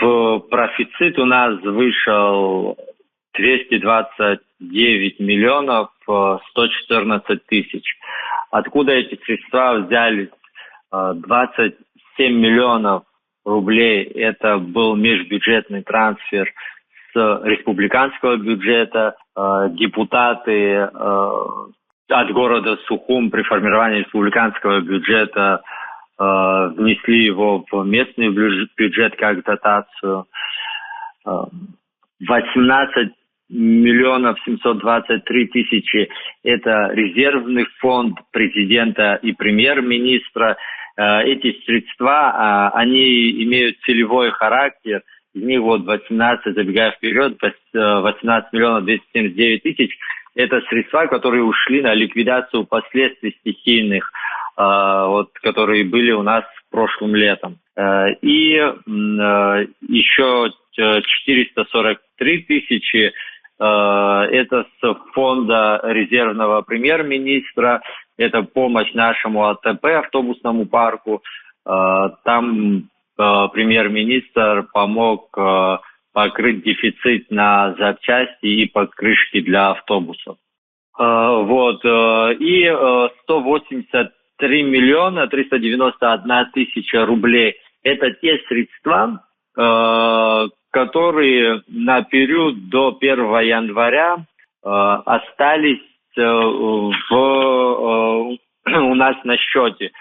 в профицит у нас вышел 229 миллионов 114 тысяч. Откуда эти средства взялись? 27 миллионов рублей – это был межбюджетный трансфер с республиканского бюджета. Депутаты от города Сухум при формировании республиканского бюджета внесли его в местный бюджет как дотацию. 18 миллионов 723 тысячи – это резервный фонд президента и премьер-министра. Эти средства, они имеют целевой характер. Из них 18, забегая вперед, 18 миллионов 279 тысяч – это средства, которые ушли на ликвидацию последствий стихийных, которые были у нас прошлым летом. И еще 443 тысячи это с фонда резервного премьер-министра, это помощь нашему АТП, автобусному парку. Там премьер-министр помог покрыть дефицит на запчасти и покрышки для автобусов. И 183 миллиона 391 тысяча рублей – это те средства, которые на период до 1 января остались у нас на счете.